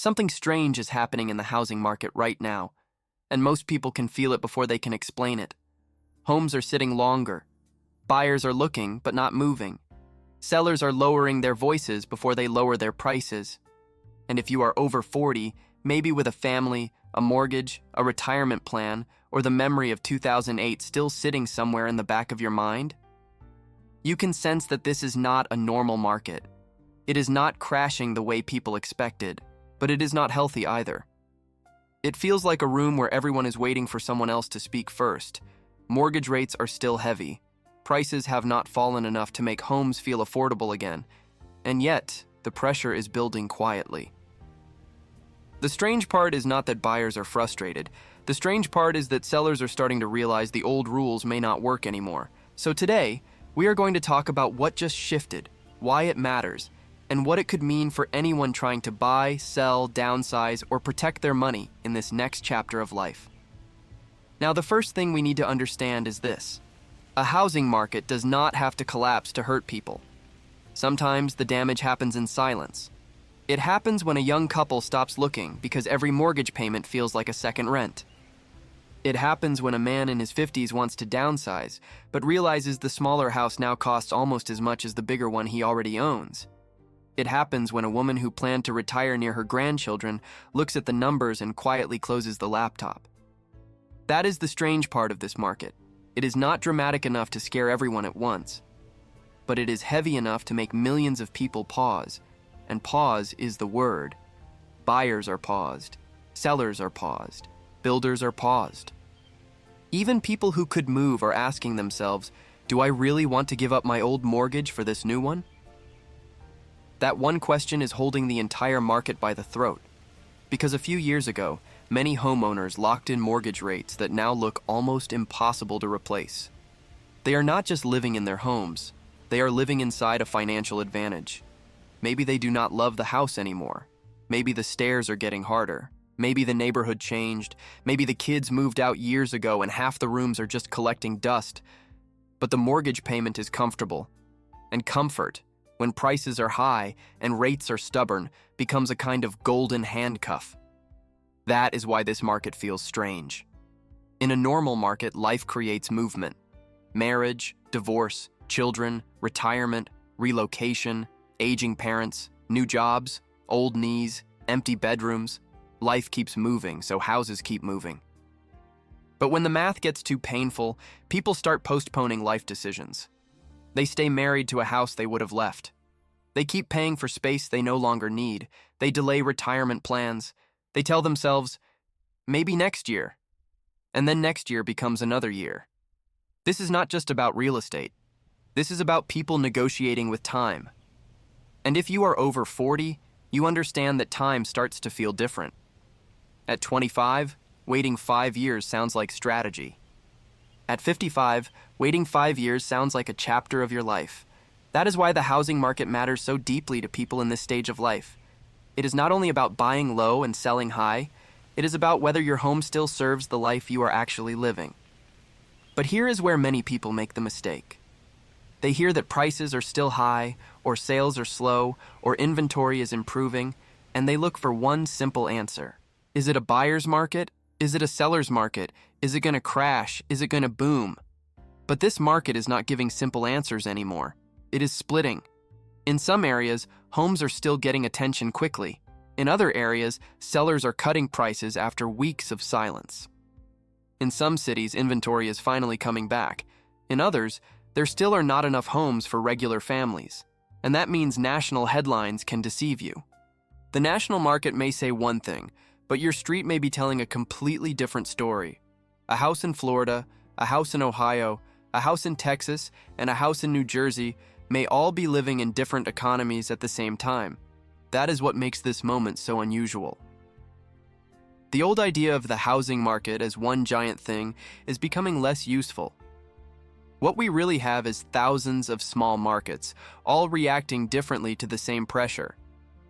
Something strange is happening in the housing market right now, and most people can feel it before they can explain it. Homes are sitting longer. Buyers are looking but not moving. Sellers are lowering their voices before they lower their prices. And if you are over 40, maybe with a family, a mortgage, a retirement plan, or the memory of 2008 still sitting somewhere in the back of your mind, you can sense that this is not a normal market. It is not crashing the way people expected, but it is not healthy either. It feels like a room where everyone is waiting for someone else to speak first. Mortgage rates are still heavy. Prices have not fallen enough to make homes feel affordable again, and yet the pressure is building quietly. The strange part is not that buyers are frustrated. The strange part is that sellers are starting to realize the old rules may not work anymore. So today, we are going to talk about what just shifted, why it matters, and what it could mean for anyone trying to buy, sell, downsize, or protect their money in this next chapter of life. Now, the first thing we need to understand is this. A housing market does not have to collapse to hurt people. Sometimes the damage happens in silence. It happens when a young couple stops looking because every mortgage payment feels like a second rent. It happens when a man in his 50s wants to downsize, but realizes the smaller house now costs almost as much as the bigger one he already owns. It happens when a woman who planned to retire near her grandchildren looks at the numbers and quietly closes the laptop. That is the strange part of this market. It is not dramatic enough to scare everyone at once, but it is heavy enough to make millions of people pause, and pause is the word. Buyers are paused, sellers are paused, builders are paused. Even people who could move are asking themselves, do I really want to give up my old mortgage for this new one? That one question is holding the entire market by the throat, because a few years ago, many homeowners locked in mortgage rates that now look almost impossible to replace. They are not just living in their homes, they are living inside a financial advantage. Maybe they do not love the house anymore. Maybe the stairs are getting harder. Maybe the neighborhood changed. Maybe the kids moved out years ago and half the rooms are just collecting dust. But the mortgage payment is comfortable. And comfort, when prices are high and rates are stubborn, becomes a kind of golden handcuff. That is why this market feels strange. In a normal market, life creates movement. Marriage, divorce, children, retirement, relocation, aging parents, new jobs, old knees, empty bedrooms. Life keeps moving, so houses keep moving. But when the math gets too painful, people start postponing life decisions. They stay married to a house they would have left. They keep paying for space they no longer need. They delay retirement plans. They tell themselves, maybe next year. And then next year becomes another year. This is not just about real estate. This is about people negotiating with time. And if you are over 40, you understand that time starts to feel different. At 25, waiting 5 years sounds like strategy. At 55, waiting 5 years sounds like a chapter of your life. That is why the housing market matters so deeply to people in this stage of life. It is not only about buying low and selling high, it is about whether your home still serves the life you are actually living. But here is where many people make the mistake. They hear that prices are still high, or sales are slow, or inventory is improving, and they look for one simple answer. Is it a buyer's market? Is it a seller's market? Is it going to crash? Is it going to boom? But this market is not giving simple answers anymore. It is splitting. In some areas, homes are still getting attention quickly. In other areas, sellers are cutting prices after weeks of silence. In some cities, inventory is finally coming back. In others, there still are not enough homes for regular families. And that means national headlines can deceive you. The national market may say one thing, but your street may be telling a completely different story. A house in Florida, a house in Ohio, a house in Texas, and a house in New Jersey may all be living in different economies at the same time. That is what makes this moment so unusual. The old idea of the housing market as one giant thing is becoming less useful. What we really have is thousands of small markets, all reacting differently to the same pressure.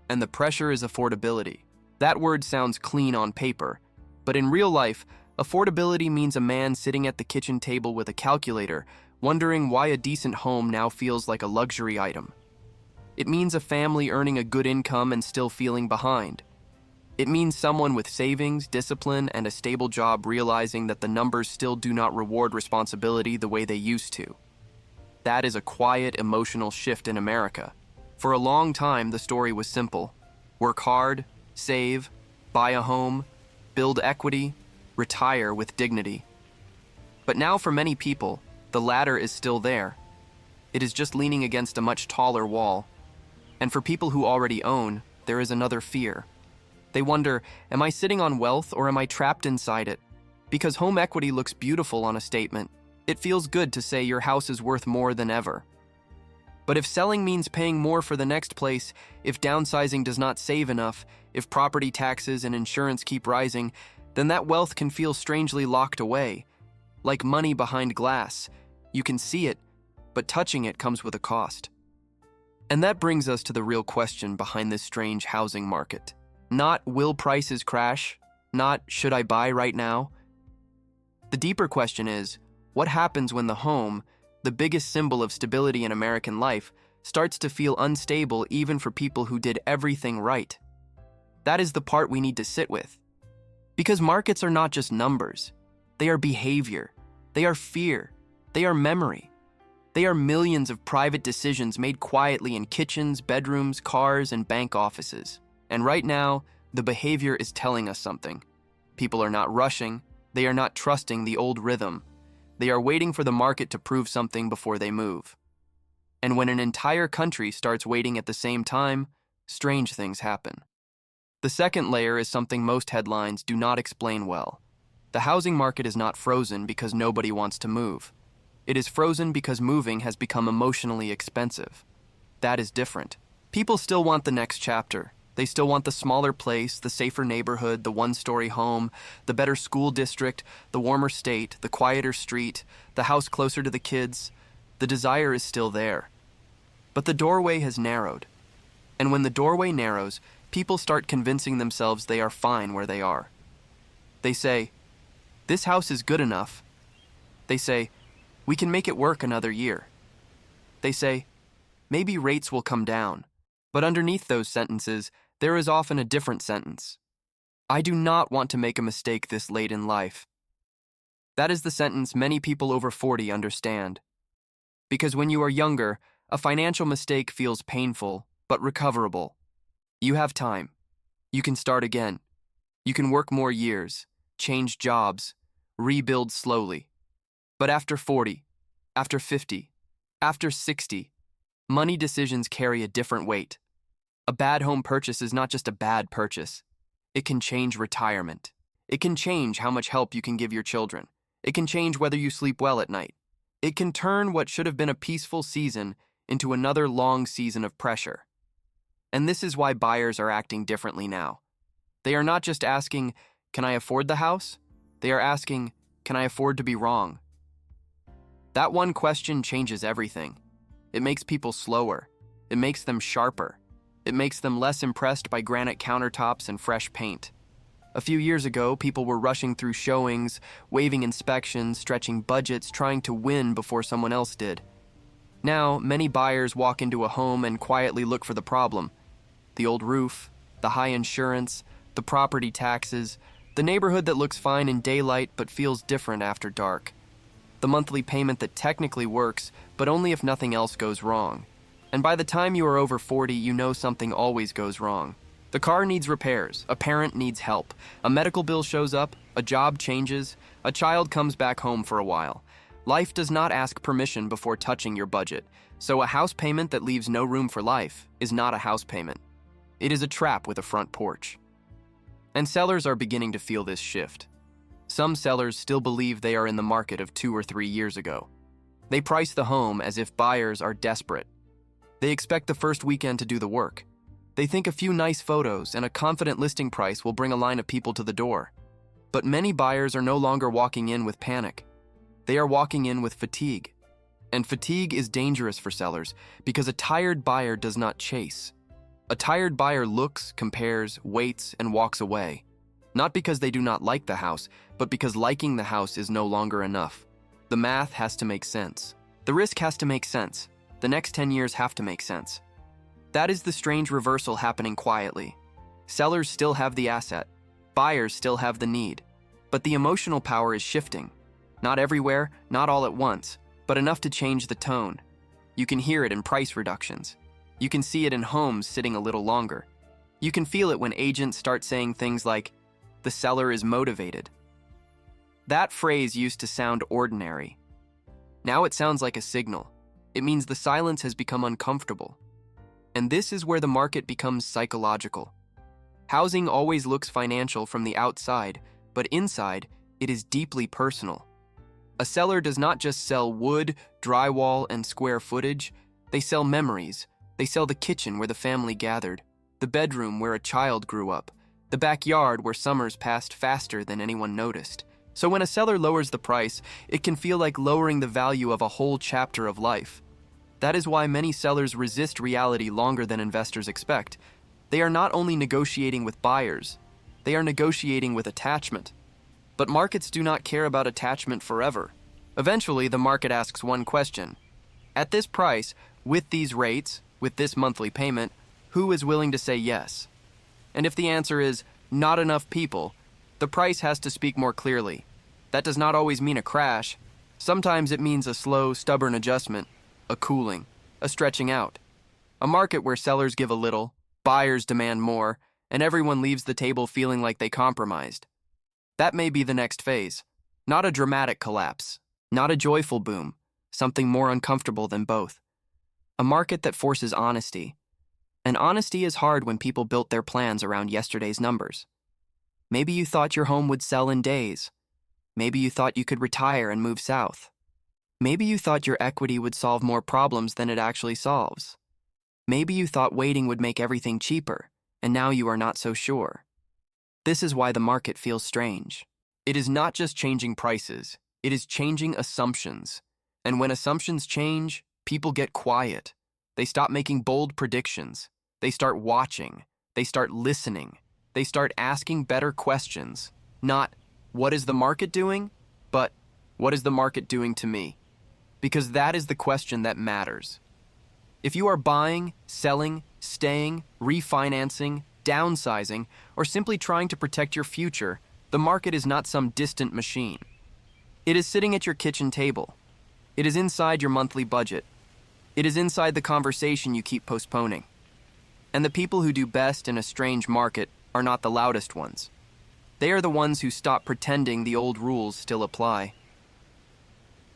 And the pressure is affordability. That word sounds clean on paper, but in real life, affordability means a man sitting at the kitchen table with a calculator, wondering why a decent home now feels like a luxury item. It means a family earning a good income and still feeling behind. It means someone with savings, discipline, and a stable job realizing that the numbers still do not reward responsibility the way they used to. That is a quiet, emotional shift in America. For a long time, the story was simple. Work hard, save, buy a home, build equity, retire with dignity. But now for many people, the ladder is still there. It is just leaning against a much taller wall. And for people who already own, there is another fear. They wonder, am I sitting on wealth or am I trapped inside it? Because home equity looks beautiful on a statement. It feels good to say your house is worth more than ever. But if selling means paying more for the next place, if downsizing does not save enough, if property taxes and insurance keep rising, then that wealth can feel strangely locked away. Like money behind glass. You can see it, but touching it comes with a cost. And that brings us to the real question behind this strange housing market. Not will prices crash, not should I buy right now? The deeper question is, what happens when the home, the biggest symbol of stability in American life, starts to feel unstable even for people who did everything right? That is the part we need to sit with. Because markets are not just numbers. They are behavior. They are fear. They are memory. They are millions of private decisions made quietly in kitchens, bedrooms, cars, and bank offices. And right now, the behavior is telling us something. People are not rushing. They are not trusting the old rhythm. They are waiting for the market to prove something before they move. And when an entire country starts waiting at the same time, strange things happen. The second layer is something most headlines do not explain well. The housing market is not frozen because nobody wants to move. It is frozen because moving has become emotionally expensive. That is different. People still want the next chapter. They still want the smaller place, the safer neighborhood, the one-story home, the better school district, the warmer state, the quieter street, the house closer to the kids. The desire is still there. But the doorway has narrowed. And when the doorway narrows, people start convincing themselves they are fine where they are. They say, this house is good enough. They say, we can make it work another year. They say, maybe rates will come down. But underneath those sentences, there is often a different sentence. I do not want to make a mistake this late in life. That is the sentence many people over 40 understand. Because when you are younger, a financial mistake feels painful, but recoverable. You have time. You can start again. You can work more years, change jobs, rebuild slowly. But after 40, after 50, after 60, money decisions carry a different weight. A bad home purchase is not just a bad purchase. It can change retirement. It can change how much help you can give your children. It can change whether you sleep well at night. It can turn what should have been a peaceful season into another long season of pressure. And this is why buyers are acting differently now. They are not just asking, can I afford the house? They are asking, can I afford to be wrong? That one question changes everything. It makes people slower. It makes them sharper. It makes them less impressed by granite countertops and fresh paint. A few years ago, people were rushing through showings, waiving inspections, stretching budgets, trying to win before someone else did. Now, many buyers walk into a home and quietly look for the problem. The old roof, the high insurance, the property taxes, the neighborhood that looks fine in daylight but feels different after dark. The monthly payment that technically works, but only if nothing else goes wrong. And by the time you are over 40, you know something always goes wrong. The car needs repairs, a parent needs help, a medical bill shows up, a job changes, a child comes back home for a while. Life does not ask permission before touching your budget, so a house payment that leaves no room for life is not a house payment. It is a trap with a front porch. And sellers are beginning to feel this shift. Some sellers still believe they are in the market of 2 or 3 years ago. They price the home as if buyers are desperate. They expect the first weekend to do the work. They think a few nice photos and a confident listing price will bring a line of people to the door. But many buyers are no longer walking in with panic. They are walking in with fatigue. And fatigue is dangerous for sellers because a tired buyer does not chase. A tired buyer looks, compares, waits, and walks away. Not because they do not like the house, but because liking the house is no longer enough. The math has to make sense. The risk has to make sense. The next 10 years have to make sense. That is the strange reversal happening quietly. Sellers still have the asset. Buyers still have the need. But the emotional power is shifting. Not everywhere, not all at once, but enough to change the tone. You can hear it in price reductions. You can see it in homes sitting a little longer. You can feel it when agents start saying things like, "The seller is motivated." That phrase used to sound ordinary. Now it sounds like a signal. It means the silence has become uncomfortable. And this is where the market becomes psychological. Housing always looks financial from the outside, but inside, it is deeply personal. A seller does not just sell wood, drywall, and square footage. They sell memories. They sell the kitchen where the family gathered, the bedroom where a child grew up, the backyard where summers passed faster than anyone noticed. So when a seller lowers the price, it can feel like lowering the value of a whole chapter of life. That is why many sellers resist reality longer than investors expect. They are not only negotiating with buyers, they are negotiating with attachment. But markets do not care about attachment forever. Eventually, the market asks one question. At this price, with these rates, with this monthly payment, who is willing to say yes? And if the answer is not enough people, the price has to speak more clearly. That does not always mean a crash. Sometimes it means a slow, stubborn adjustment, a cooling, a stretching out. A market where sellers give a little, buyers demand more, and everyone leaves the table feeling like they compromised. That may be the next phase. Not a dramatic collapse, not a joyful boom, something more uncomfortable than both. A market that forces honesty. And honesty is hard when people built their plans around yesterday's numbers. Maybe you thought your home would sell in days. Maybe you thought you could retire and move south. Maybe you thought your equity would solve more problems than it actually solves. Maybe you thought waiting would make everything cheaper, and now you are not so sure. This is why the market feels strange. It is not just changing prices, it is changing assumptions. And when assumptions change, people get quiet. They stop making bold predictions. They start watching. They start listening. They start asking better questions. Not, what is the market doing? But, what is the market doing to me? Because that is the question that matters. If you are buying, selling, staying, refinancing, downsizing, or simply trying to protect your future, the market is not some distant machine. It is sitting at your kitchen table. It is inside your monthly budget. It is inside the conversation you keep postponing. And the people who do best in a strange market are not the loudest ones. They are the ones who stop pretending the old rules still apply.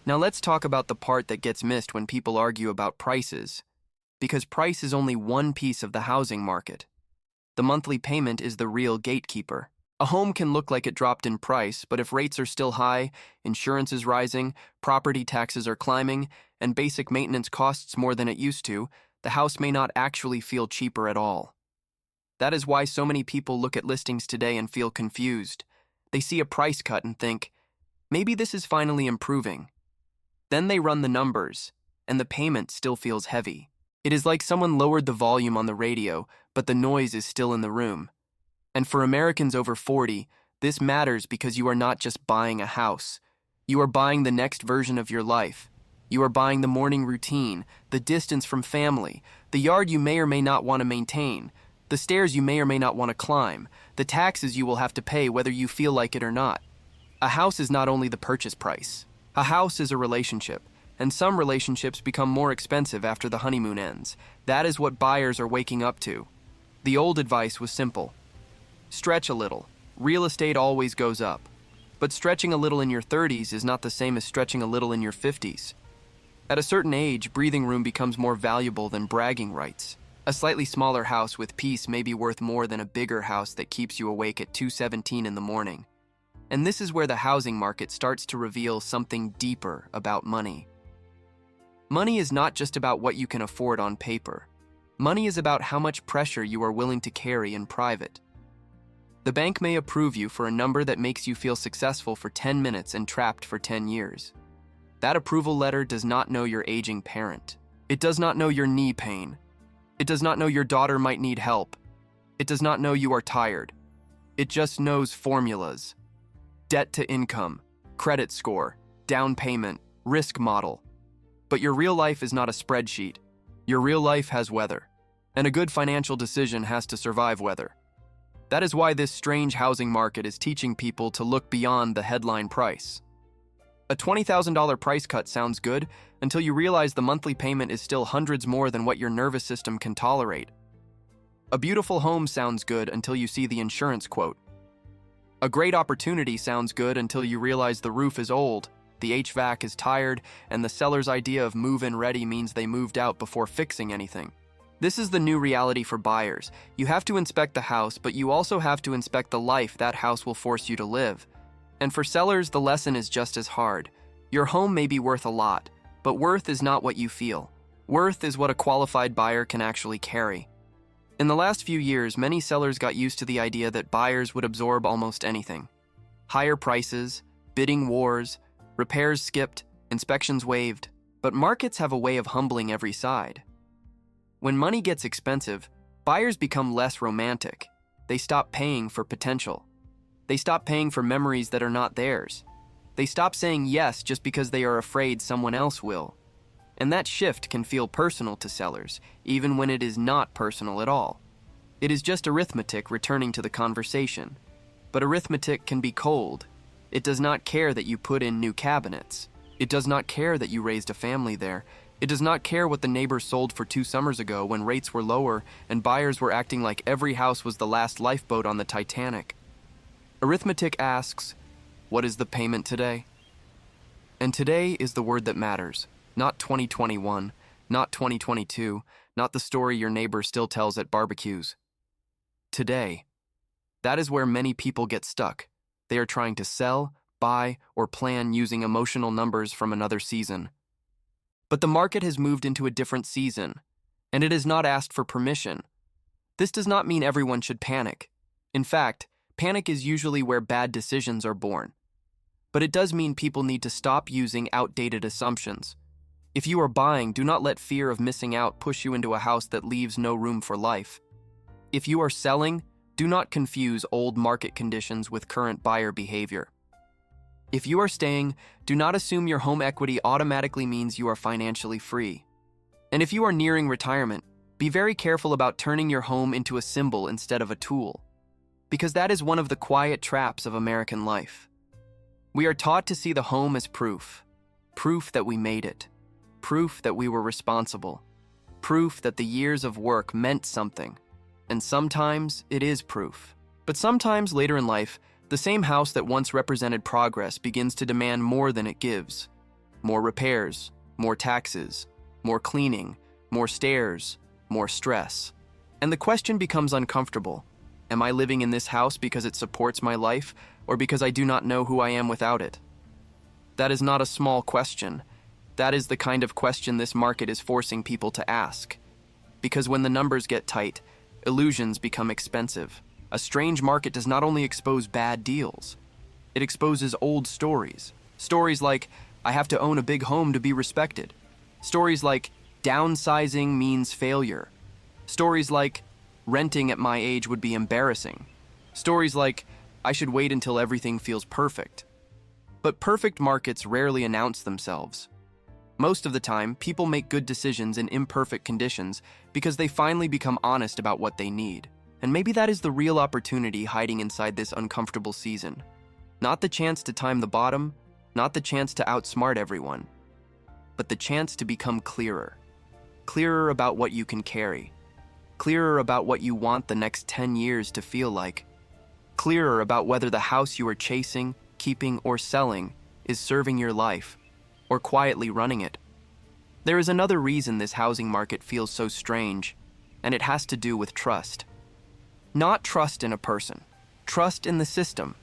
Now let's talk about the part that gets missed when people argue about prices, because price is only one piece of the housing market. The monthly payment is the real gatekeeper. A home can look like it dropped in price, but if rates are still high, insurance is rising, property taxes are climbing, and basic maintenance costs more than it used to, the house may not actually feel cheaper at all. That is why so many people look at listings today and feel confused. They see a price cut and think, maybe this is finally improving. Then they run the numbers, and the payment still feels heavy. It is like someone lowered the volume on the radio, but the noise is still in the room. And for Americans over 40, this matters because you are not just buying a house. You are buying the next version of your life. You are buying the morning routine, the distance from family, the yard you may or may not want to maintain, the stairs you may or may not want to climb, the taxes you will have to pay whether you feel like it or not. A house is not only the purchase price. A house is a relationship, and some relationships become more expensive after the honeymoon ends. That is what buyers are waking up to. The old advice was simple. Stretch a little. Real estate always goes up. But stretching a little in your 30s is not the same as stretching a little in your 50s. At a certain age, breathing room becomes more valuable than bragging rights. A slightly smaller house with peace may be worth more than a bigger house that keeps you awake at 2:17 in the morning. And this is where the housing market starts to reveal something deeper about money. Money is not just about what you can afford on paper. Money is about how much pressure you are willing to carry in private. The bank may approve you for a number that makes you feel successful for 10 minutes and trapped for 10 years. That approval letter does not know your aging parent. It does not know your knee pain. It does not know your daughter might need help. It does not know you are tired. It just knows formulas. Debt to income, credit score, down payment, risk model. But your real life is not a spreadsheet. Your real life has weather. And a good financial decision has to survive weather. That is why this strange housing market is teaching people to look beyond the headline price. A $20,000 price cut sounds good until you realize the monthly payment is still hundreds more than what your nervous system can tolerate. A beautiful home sounds good until you see the insurance quote. A great opportunity sounds good until you realize the roof is old, the HVAC is tired, and the seller's idea of move-in ready means they moved out before fixing anything. This is the new reality for buyers. You have to inspect the house, but you also have to inspect the life that house will force you to live. And for sellers, the lesson is just as hard. Your home may be worth a lot, but worth is not what you feel. Worth is what a qualified buyer can actually carry. In the last few years, many sellers got used to the idea that buyers would absorb almost anything. Higher prices, bidding wars, repairs skipped, inspections waived, but markets have a way of humbling every side. When money gets expensive, buyers become less romantic. They stop paying for potential. They stop paying for memories that are not theirs. They stop saying yes just because they are afraid someone else will. And that shift can feel personal to sellers, even when it is not personal at all. It is just arithmetic returning to the conversation. But arithmetic can be cold. It does not care that you put in new cabinets. It does not care that you raised a family there. It does not care what the neighbors sold for 2 summers ago when rates were lower and buyers were acting like every house was the last lifeboat on the Titanic. Arithmetic asks, what is the payment today? And today is the word that matters. Not 2021, not 2022, not the story your neighbor still tells at barbecues. Today. That is where many people get stuck. They are trying to sell, buy, or plan using emotional numbers from another season. But the market has moved into a different season, and it has not asked for permission. This does not mean everyone should panic. In fact, panic is usually where bad decisions are born. But it does mean people need to stop using outdated assumptions. If you are buying, do not let fear of missing out push you into a house that leaves no room for life. If you are selling, do not confuse old market conditions with current buyer behavior. If you are staying, do not assume your home equity automatically means you are financially free. And if you are nearing retirement, be very careful about turning your home into a symbol instead of a tool, because that is one of the quiet traps of American life. We are taught to see the home as proof that we made it, proof that we were responsible, proof that the years of work meant something. And sometimes it is proof. But sometimes later in life, the same house that once represented progress begins to demand more than it gives. More repairs, more taxes, more cleaning, more stairs, more stress. And the question becomes uncomfortable. Am I living in this house because it supports my life, or because I do not know who I am without it? That is not a small question. That is the kind of question this market is forcing people to ask. Because when the numbers get tight, illusions become expensive. A strange market does not only expose bad deals, it exposes old stories. Stories like, I have to own a big home to be respected. Stories like, downsizing means failure. Stories like, renting at my age would be embarrassing. Stories like, I should wait until everything feels perfect. But perfect markets rarely announce themselves. Most of the time, people make good decisions in imperfect conditions because they finally become honest about what they need. And maybe that is the real opportunity hiding inside this uncomfortable season. Not the chance to time the bottom, not the chance to outsmart everyone, but the chance to become clearer. Clearer about what you can carry. Clearer about what you want the next 10 years to feel like. Clearer about whether the house you are chasing, keeping, or selling is serving your life, or quietly running it. There is another reason this housing market feels so strange, and it has to do with trust. Not trust in a person, trust in the system.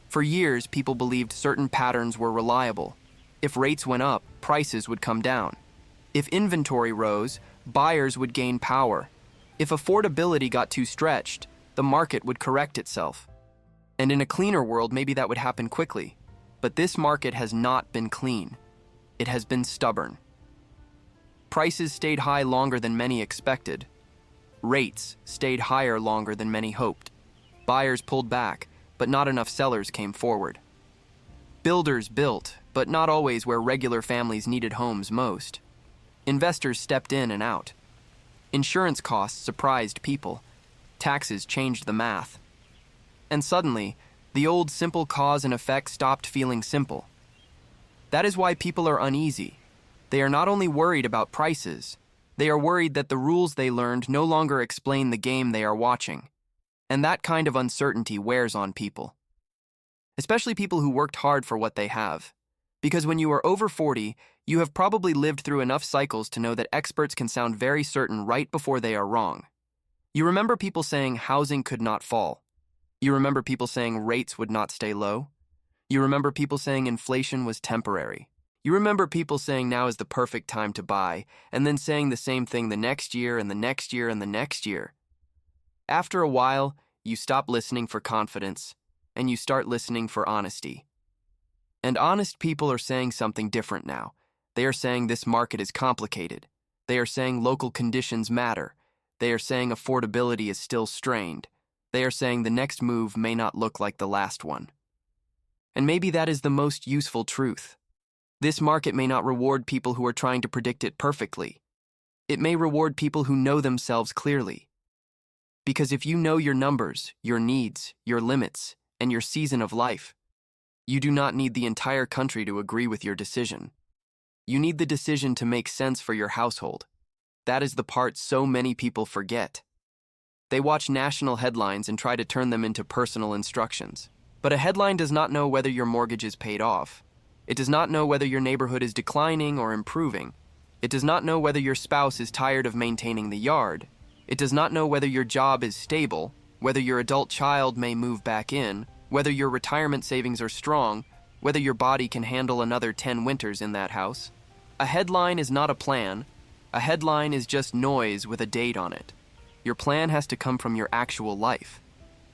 For years, people believed certain patterns were reliable. If rates went up, prices would come down. If inventory rose, buyers would gain power. If affordability got too stretched, the market would correct itself. And in a cleaner world, maybe that would happen quickly. But this market has not been clean. It has been stubborn. Prices stayed high longer than many expected. Rates stayed higher longer than many hoped. Buyers pulled back, but not enough sellers came forward. Builders built, but not always where regular families needed homes most. Investors stepped in and out. Insurance costs surprised people. Taxes changed the math. And suddenly, the old simple cause and effect stopped feeling simple. That is why people are uneasy. They are not only worried about prices, they are worried that the rules they learned no longer explain the game they are watching. And that kind of uncertainty wears on people. Especially people who worked hard for what they have. Because when you are over 40, you have probably lived through enough cycles to know that experts can sound very certain right before they are wrong. You remember people saying housing could not fall. You remember people saying rates would not stay low. You remember people saying inflation was temporary. You remember people saying now is the perfect time to buy, and then saying the same thing the next year and the next year and the next year. After a while, you stop listening for confidence, and you start listening for honesty. And honest people are saying something different now. They are saying this market is complicated. They are saying local conditions matter. They are saying affordability is still strained. They are saying the next move may not look like the last one. And maybe that is the most useful truth. This market may not reward people who are trying to predict it perfectly. It may reward people who know themselves clearly. Because if you know your numbers, your needs, your limits, and your season of life, you do not need the entire country to agree with your decision. You need the decision to make sense for your household. That is the part so many people forget. They watch national headlines and try to turn them into personal instructions. But a headline does not know whether your mortgage is paid off. It does not know whether your neighborhood is declining or improving. It does not know whether your spouse is tired of maintaining the yard. It does not know whether your job is stable, whether your adult child may move back in, whether your retirement savings are strong, whether your body can handle another 10 winters in that house. A headline is not a plan. A headline is just noise with a date on it. Your plan has to come from your actual life.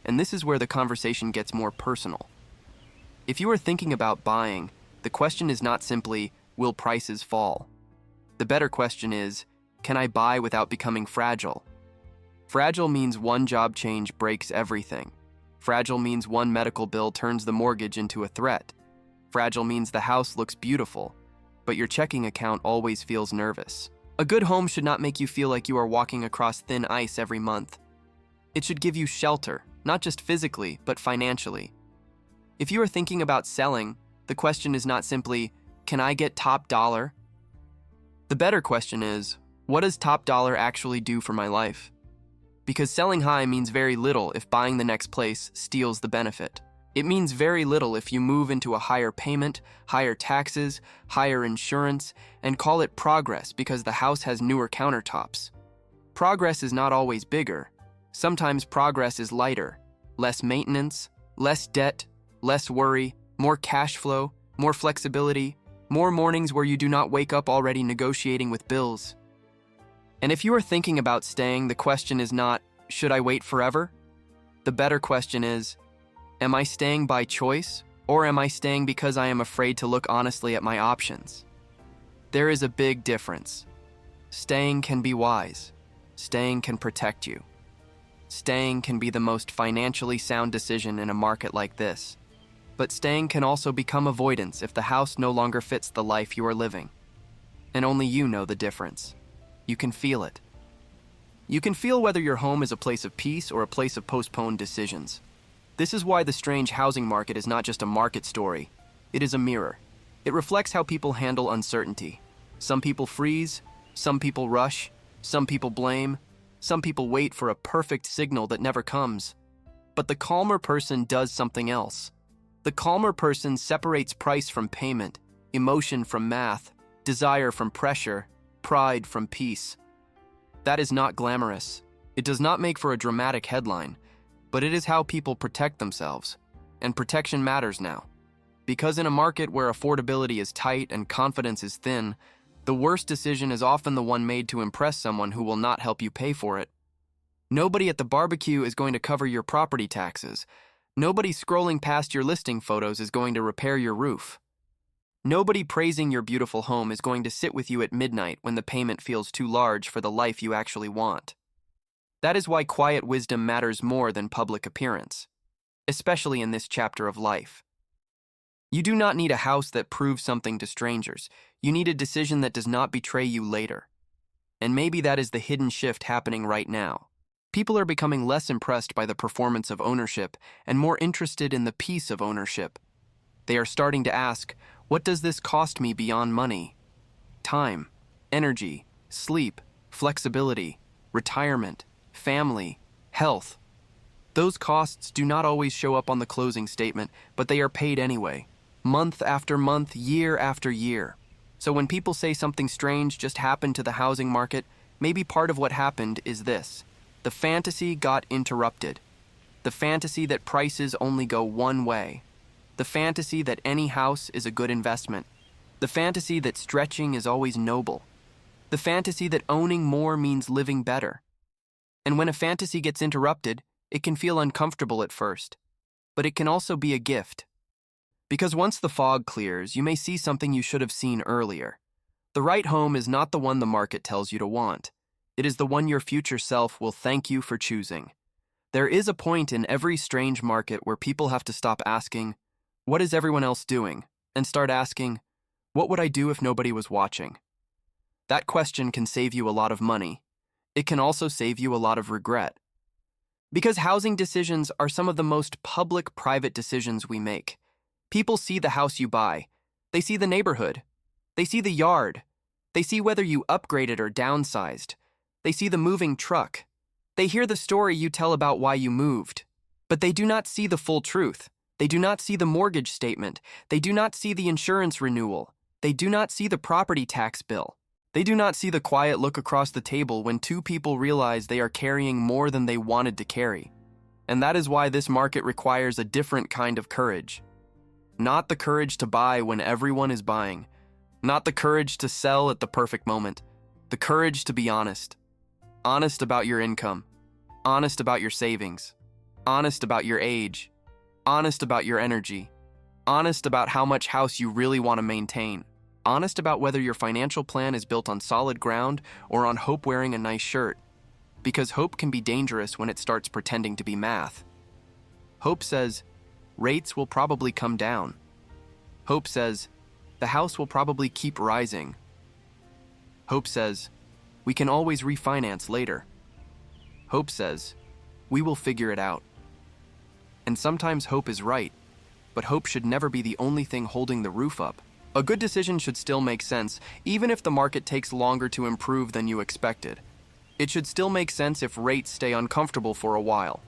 And this is where the conversation gets more personal. If you are thinking about buying, the question is not simply, will prices fall? The better question is, can I buy without becoming fragile? Fragile means one job change breaks everything. Fragile means one medical bill turns the mortgage into a threat. Fragile means the house looks beautiful, but your checking account always feels nervous. A good home should not make you feel like you are walking across thin ice every month. It should give you shelter, not just physically, but financially. If you are thinking about selling, the question is not simply, can I get top dollar? The better question is, what does top dollar actually do for my life? Because selling high means very little if buying the next place steals the benefit. It means very little if you move into a higher payment, higher taxes, higher insurance, and call it progress because the house has newer countertops. Progress is not always bigger. Sometimes progress is lighter. Less maintenance, less debt, less worry, more cash flow, more flexibility, more mornings where you do not wake up already negotiating with bills. And if you are thinking about staying, the question is not, should I wait forever? The better question is, am I staying by choice, or am I staying because I am afraid to look honestly at my options? There is a big difference. Staying can be wise. Staying can protect you. Staying can be the most financially sound decision in a market like this. But staying can also become avoidance if the house no longer fits the life you are living. And only you know the difference. You can feel it. You can feel whether your home is a place of peace or a place of postponed decisions. This is why the strange housing market is not just a market story. It is a mirror. It reflects how people handle uncertainty. Some people freeze, some people rush, some people blame, some people wait for a perfect signal that never comes. But the calmer person does something else. The calmer person separates price from payment, emotion from math, desire from pressure, pride from peace. That is not glamorous. It does not make for a dramatic headline, but it is how people protect themselves. And protection matters now. Because in a market where affordability is tight and confidence is thin, the worst decision is often the one made to impress someone who will not help you pay for it. Nobody at the barbecue is going to cover your property taxes. Nobody scrolling past your listing photos is going to repair your roof. Nobody praising your beautiful home is going to sit with you at midnight when the payment feels too large for the life you actually want. That is why quiet wisdom matters more than public appearance, especially in this chapter of life. You do not need a house that proves something to strangers. You need a decision that does not betray you later. And maybe that is the hidden shift happening right now. People are becoming less impressed by the performance of ownership and more interested in the peace of ownership. They are starting to ask, what does this cost me beyond money? Time, energy, sleep, flexibility, retirement, family, health. Those costs do not always show up on the closing statement, but they are paid anyway, month after month, year after year. So when people say something strange just happened to the housing market, maybe part of what happened is this. The fantasy got interrupted. The fantasy that prices only go one way. The fantasy that any house is a good investment. The fantasy that stretching is always noble. The fantasy that owning more means living better. And when a fantasy gets interrupted, it can feel uncomfortable at first. But it can also be a gift. Because once the fog clears, you may see something you should have seen earlier. The right home is not the one the market tells you to want. It is the one your future self will thank you for choosing. There is a point in every strange market where people have to stop asking, what is everyone else doing? And start asking, what would I do if nobody was watching? That question can save you a lot of money. It can also save you a lot of regret. Because housing decisions are some of the most public-private decisions we make. People see the house you buy. They see the neighborhood. They see the yard. They see whether you upgraded or downsized. They see the moving truck. They hear the story you tell about why you moved. But they do not see the full truth. They do not see the mortgage statement. They do not see the insurance renewal. They do not see the property tax bill. They do not see the quiet look across the table when two people realize they are carrying more than they wanted to carry. And that is why this market requires a different kind of courage. Not the courage to buy when everyone is buying. Not the courage to sell at the perfect moment. The courage to be honest. Honest about your income. Honest about your savings. Honest about your age. Honest about your energy. Honest about how much house you really want to maintain. Honest about whether your financial plan is built on solid ground or on hope wearing a nice shirt. Because hope can be dangerous when it starts pretending to be math. Hope says, rates will probably come down. Hope says, the house will probably keep rising. Hope says, we can always refinance later. Hope says, we will figure it out. And sometimes hope is right, but hope should never be the only thing holding the roof up. A good decision should still make sense, even if the market takes longer to improve than you expected. It should still make sense if rates stay uncomfortable for a while.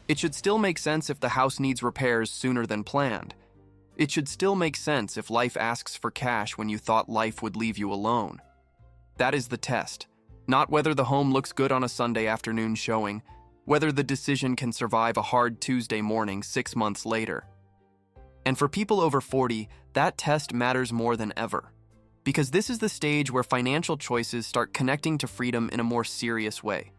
It should still make sense if the house needs repairs sooner than planned. It should still make sense if life asks for cash when you thought life would leave you alone. That is the test. Not whether the home looks good on a Sunday afternoon showing, whether the decision can survive a hard Tuesday morning 6 months later. And for people over 40, that test matters more than ever. Because this is the stage where financial choices start connecting to freedom in a more serious way.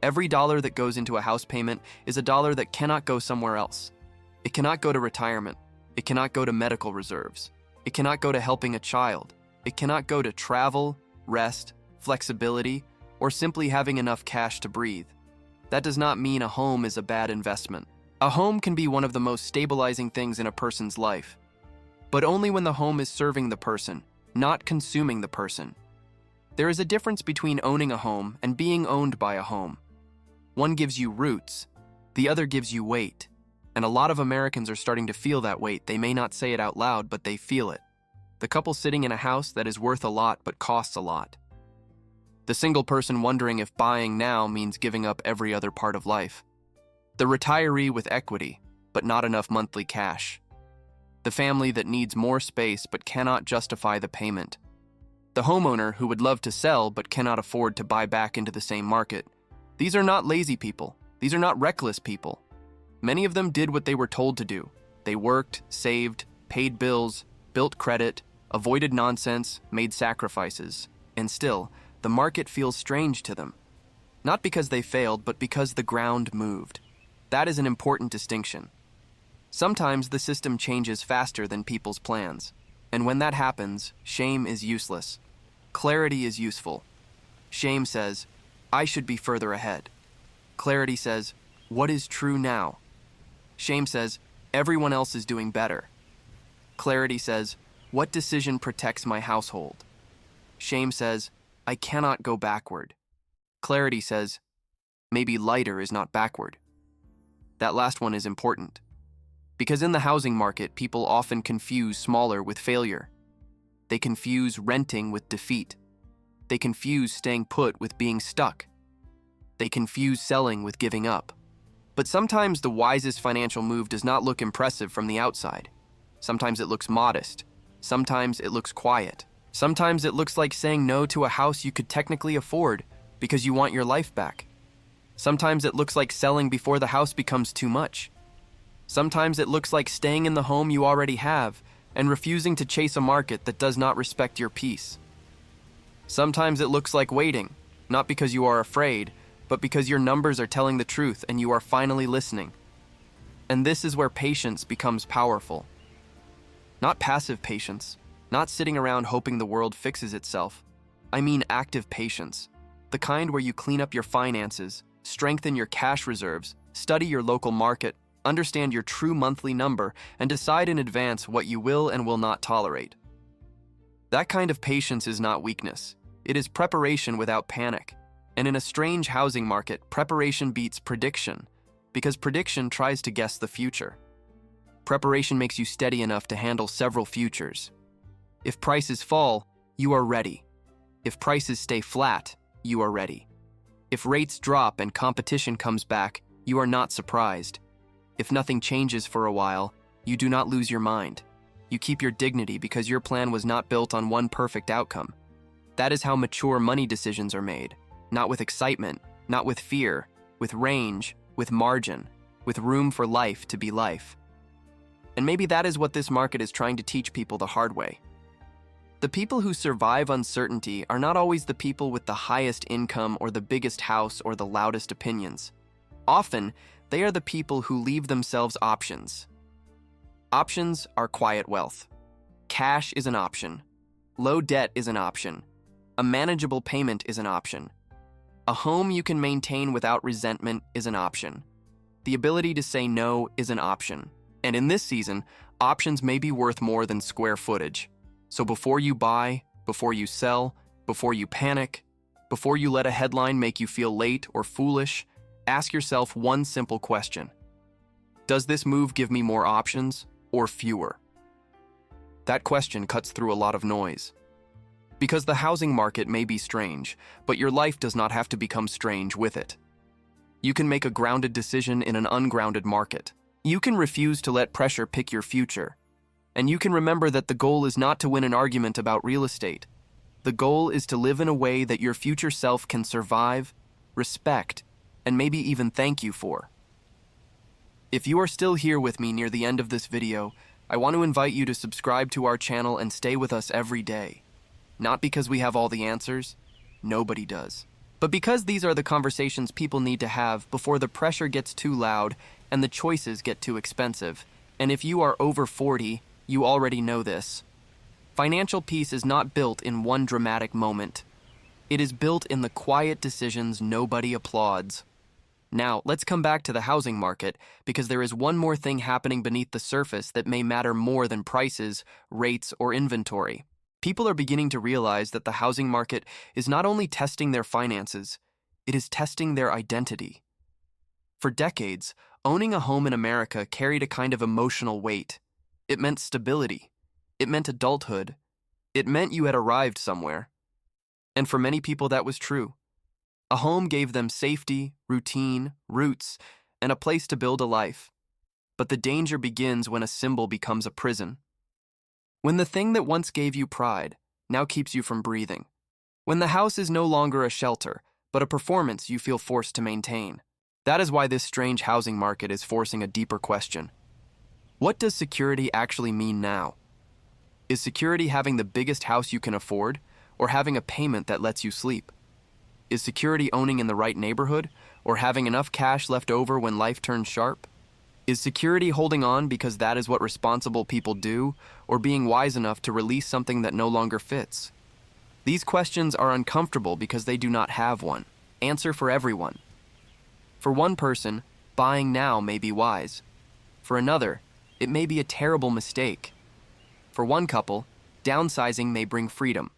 Every dollar that goes into a house payment is a dollar that cannot go somewhere else. It cannot go to retirement. It cannot go to medical reserves. It cannot go to helping a child. It cannot go to travel, rest, flexibility, or simply having enough cash to breathe. That does not mean a home is a bad investment. A home can be one of the most stabilizing things in a person's life, but only when the home is serving the person, not consuming the person. There is a difference between owning a home and being owned by a home. One gives you roots, the other gives you weight, and a lot of Americans are starting to feel that weight. They may not say it out loud, but they feel it. The couple sitting in a house that is worth a lot but costs a lot. The single person wondering if buying now means giving up every other part of life. The retiree with equity, but not enough monthly cash. The family that needs more space but cannot justify the payment. The homeowner who would love to sell but cannot afford to buy back into the same market. These are not lazy people. These are not reckless people. Many of them did what they were told to do. They worked, saved, paid bills, built credit, avoided nonsense, made sacrifices, and still, the market feels strange to them. Not because they failed, but because the ground moved. That is an important distinction. Sometimes the system changes faster than people's plans, and when that happens, shame is useless. Clarity is useful. Shame says, I should be further ahead. Clarity says, what is true now? Shame says, everyone else is doing better. Clarity says, what decision protects my household? Shame says, I cannot go backward. Clarity says, Maybe lighter is not backward. That last one is important. Because in the housing market, people often confuse smaller with failure. They confuse renting with defeat. They confuse staying put with being stuck. They confuse selling with giving up. But sometimes the wisest financial move does not look impressive from the outside. Sometimes it looks modest. Sometimes it looks quiet. Sometimes it looks like saying no to a house you could technically afford because you want your life back. Sometimes it looks like selling before the house becomes too much. Sometimes it looks like staying in the home you already have and refusing to chase a market that does not respect your peace. Sometimes it looks like waiting, not because you are afraid, but because your numbers are telling the truth and you are finally listening. And this is where patience becomes powerful. Not passive patience, not sitting around hoping the world fixes itself. I mean active patience, the kind where you clean up your finances, strengthen your cash reserves, study your local market, understand your true monthly number, and decide in advance what you will and will not tolerate. That kind of patience is not weakness. It is preparation without panic. And in a strange housing market, preparation beats prediction, because prediction tries to guess the future. Preparation makes you steady enough to handle several futures. If prices fall, you are ready. If prices stay flat, you are ready. If rates drop and competition comes back, you are not surprised. If nothing changes for a while, you do not lose your mind. You keep your dignity because your plan was not built on one perfect outcome. That is how mature money decisions are made. Not with excitement, not with fear, with range, with margin, with room for life to be life. And maybe that is what this market is trying to teach people the hard way. The people who survive uncertainty are not always the people with the highest income or the biggest house or the loudest opinions. Often, they are the people who leave themselves options. Options are quiet wealth. Cash is an option. Low debt is an option. A manageable payment is an option. A home you can maintain without resentment is an option. The ability to say no is an option. And in this season, options may be worth more than square footage. So before you buy, before you sell, before you panic, before you let a headline make you feel late or foolish, ask yourself one simple question. Does this move give me more options or fewer? That question cuts through a lot of noise. Because the housing market may be strange, but your life does not have to become strange with it. You can make a grounded decision in an ungrounded market. You can refuse to let pressure pick your future. And you can remember that the goal is not to win an argument about real estate. The goal is to live in a way that your future self can survive, respect, and maybe even thank you for. If you are still here with me near the end of this video, I want to invite you to subscribe to our channel and stay with us every day. Not because we have all the answers, nobody does. But because these are the conversations people need to have before the pressure gets too loud and the choices get too expensive. And if you are over 40, you already know this. Financial peace is not built in one dramatic moment. It is built in the quiet decisions nobody applauds. Now, let's come back to the housing market, because there is one more thing happening beneath the surface that may matter more than prices, rates, or inventory. People are beginning to realize that the housing market is not only testing their finances, it is testing their identity. For decades, owning a home in America carried a kind of emotional weight. It meant stability. It meant adulthood. It meant you had arrived somewhere. And for many people, that was true. A home gave them safety, routine, roots, and a place to build a life. But the danger begins when a symbol becomes a prison. When the thing that once gave you pride now keeps you from breathing. When the house is no longer a shelter, but a performance you feel forced to maintain. That is why this strange housing market is forcing a deeper question. What does security actually mean now? Is security having the biggest house you can afford, or having a payment that lets you sleep? Is security owning in the right neighborhood, or having enough cash left over when life turns sharp? Is security holding on because that is what responsible people do, or being wise enough to release something that no longer fits? These questions are uncomfortable because they do not have one answer for everyone. For one person, buying now may be wise. For another, it may be a terrible mistake. For one couple, downsizing may bring freedom.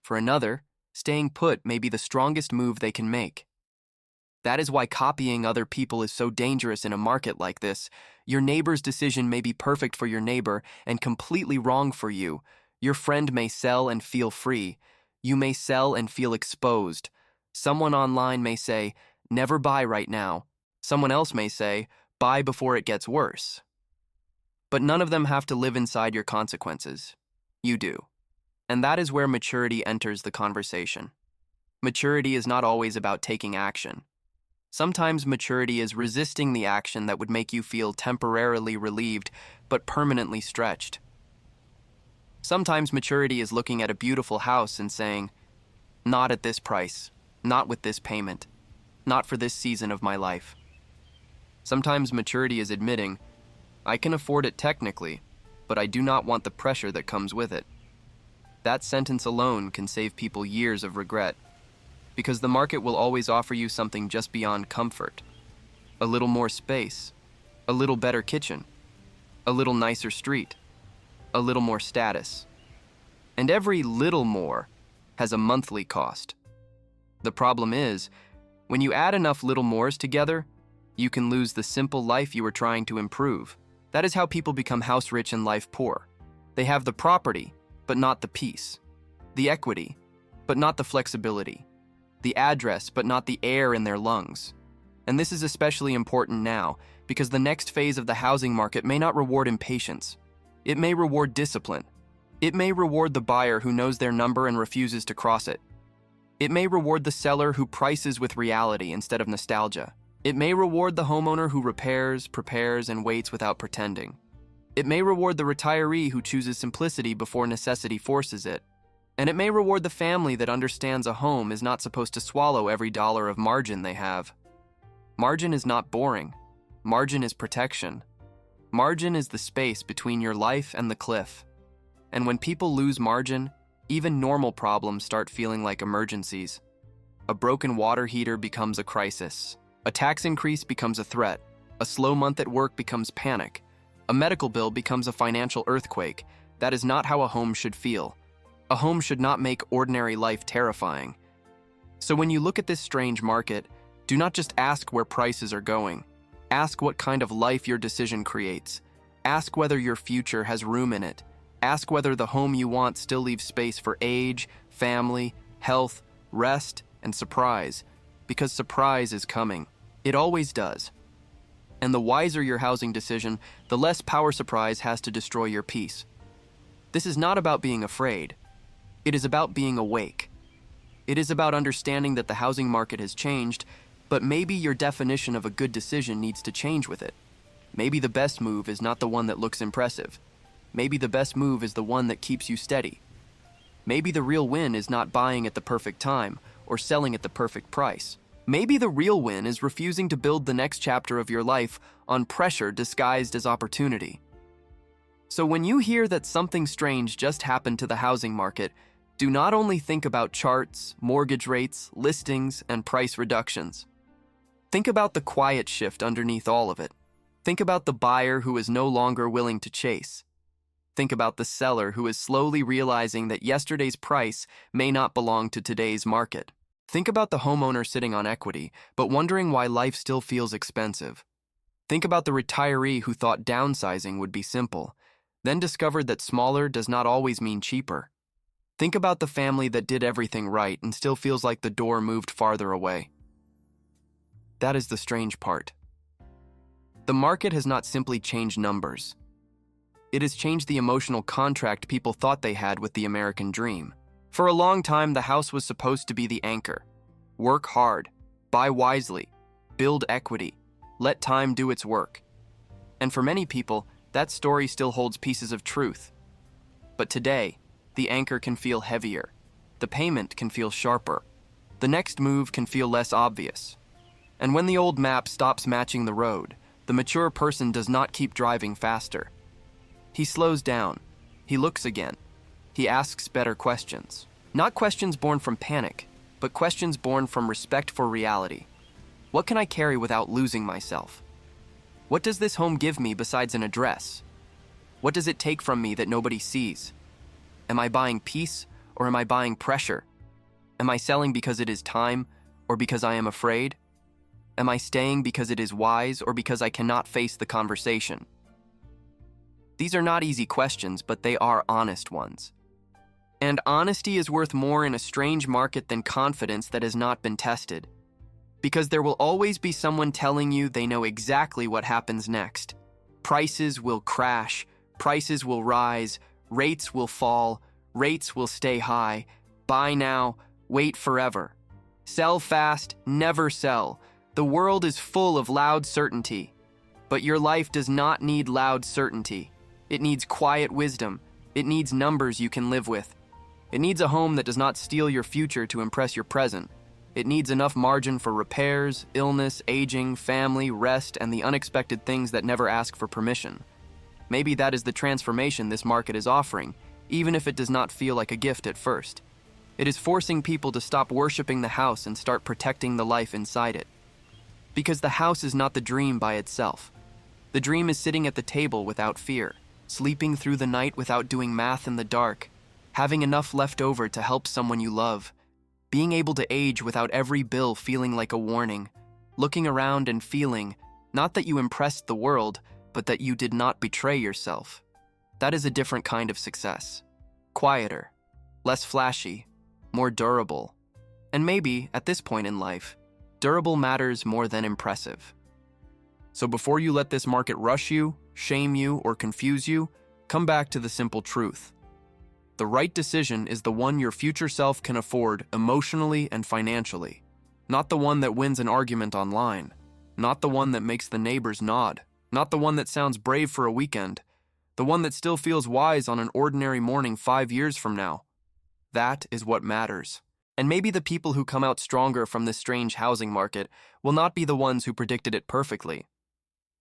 For another, staying put may be the strongest move they can make. That is why copying other people is so dangerous in a market like this. Your neighbor's decision may be perfect for your neighbor and completely wrong for you. Your friend may sell and feel free. You may sell and feel exposed. Someone online may say, "Never buy right now." Someone else may say, "Buy before it gets worse." But none of them have to live inside your consequences. You do. And that is where maturity enters the conversation. Maturity is not always about taking action. Sometimes maturity is resisting the action that would make you feel temporarily relieved but permanently stretched. Sometimes maturity is looking at a beautiful house and saying, "Not at this price, not with this payment, not for this season of my life." Sometimes maturity is admitting, "I can afford it technically, but I do not want the pressure that comes with it." That sentence alone can save people years of regret, because the market will always offer you something just beyond comfort. A little more space, a little better kitchen, a little nicer street, a little more status. And every little more has a monthly cost. The problem is, when you add enough little mores together, you can lose the simple life you were trying to improve. That is how people become house rich and life poor. They have the property, but not the peace. The equity, but not the flexibility. The address, but not the air in their lungs. And this is especially important now, because the next phase of the housing market may not reward impatience. It may reward discipline. It may reward the buyer who knows their number and refuses to cross it. It may reward the seller who prices with reality instead of nostalgia. It may reward the homeowner who repairs, prepares, and waits without pretending. It may reward the retiree who chooses simplicity before necessity forces it. And it may reward the family that understands a home is not supposed to swallow every dollar of margin they have. Margin is not boring. Margin is protection. Margin is the space between your life and the cliff. And when people lose margin, even normal problems start feeling like emergencies. A broken water heater becomes a crisis. A tax increase becomes a threat. A slow month at work becomes panic. A medical bill becomes a financial earthquake. That is not how a home should feel. A home should not make ordinary life terrifying. So when you look at this strange market, do not just ask where prices are going. Ask what kind of life your decision creates. Ask whether your future has room in it. Ask whether the home you want still leaves space for age, family, health, rest, and surprise. Because surprise is coming. It always does. And the wiser your housing decision, the less power surprise has to destroy your peace. This is not about being afraid. It is about being awake. It is about understanding that the housing market has changed, but maybe your definition of a good decision needs to change with it. Maybe the best move is not the one that looks impressive. Maybe the best move is the one that keeps you steady. Maybe the real win is not buying at the perfect time or selling at the perfect price. Maybe the real win is refusing to build the next chapter of your life on pressure disguised as opportunity. So when you hear that something strange just happened to the housing market, do not only think about charts, mortgage rates, listings, and price reductions. Think about the quiet shift underneath all of it. Think about the buyer who is no longer willing to chase. Think about the seller who is slowly realizing that yesterday's price may not belong to today's market. Think about the homeowner sitting on equity, but wondering why life still feels expensive. Think about the retiree who thought downsizing would be simple, then discovered that smaller does not always mean cheaper. Think about the family that did everything right and still feels like the door moved farther away. That is the strange part. The market has not simply changed numbers. It has changed the emotional contract people thought they had with the American dream. For a long time, the house was supposed to be the anchor. Work hard, buy wisely, build equity, let time do its work. And for many people, that story still holds pieces of truth. But today, the anchor can feel heavier. The payment can feel sharper. The next move can feel less obvious. And when the old map stops matching the road, the mature person does not keep driving faster. He slows down. He looks again. He asks better questions. Not questions born from panic, but questions born from respect for reality. What can I carry without losing myself? What does this home give me besides an address? What does it take from me that nobody sees? Am I buying peace or am I buying pressure? Am I selling because it is time or because I am afraid? Am I staying because it is wise or because I cannot face the conversation? These are not easy questions, but they are honest ones. And honesty is worth more in a strange market than confidence that has not been tested. Because there will always be someone telling you they know exactly what happens next. Prices will crash, prices will rise, rates will fall, rates will stay high. Buy now, wait forever. Sell fast, never sell. The world is full of loud certainty. But your life does not need loud certainty. It needs quiet wisdom. It needs numbers you can live with. It needs a home that does not steal your future to impress your present. It needs enough margin for repairs, illness, aging, family, rest, and the unexpected things that never ask for permission. Maybe that is the transformation this market is offering, even if it does not feel like a gift at first. It is forcing people to stop worshiping the house and start protecting the life inside it. Because the house is not the dream by itself. The dream is sitting at the table without fear, sleeping through the night without doing math in the dark, having enough left over to help someone you love, being able to age without every bill feeling like a warning, looking around and feeling, not that you impressed the world, but that you did not betray yourself. That is a different kind of success. Quieter, less flashy, more durable. And maybe, at this point in life, durable matters more than impressive. So before you let this market rush you, shame you, or confuse you, come back to the simple truth. The right decision is the one your future self can afford emotionally and financially. Not the one that wins an argument online. Not the one that makes the neighbors nod. Not the one that sounds brave for a weekend. The one that still feels wise on an ordinary morning 5 years from now. That is what matters. And maybe the people who come out stronger from this strange housing market will not be the ones who predicted it perfectly.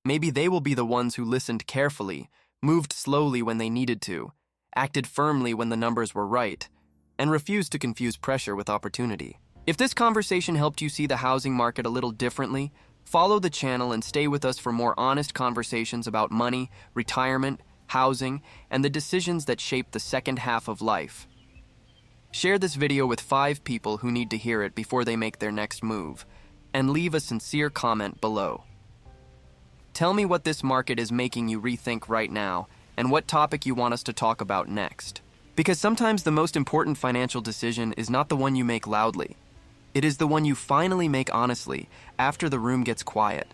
Maybe they will be the ones who listened carefully, moved slowly when they needed to, acted firmly when the numbers were right, and refused to confuse pressure with opportunity. If this conversation helped you see the housing market a little differently, follow the channel and stay with us for more honest conversations about money, retirement, housing, and the decisions that shape the second half of life. Share this video with 5 people who need to hear it before they make their next move, and leave a sincere comment below. Tell me what this market is making you rethink right now, and what topic you want us to talk about next. Because sometimes the most important financial decision is not the one you make loudly. It is the one you finally make honestly, after the room gets quiet.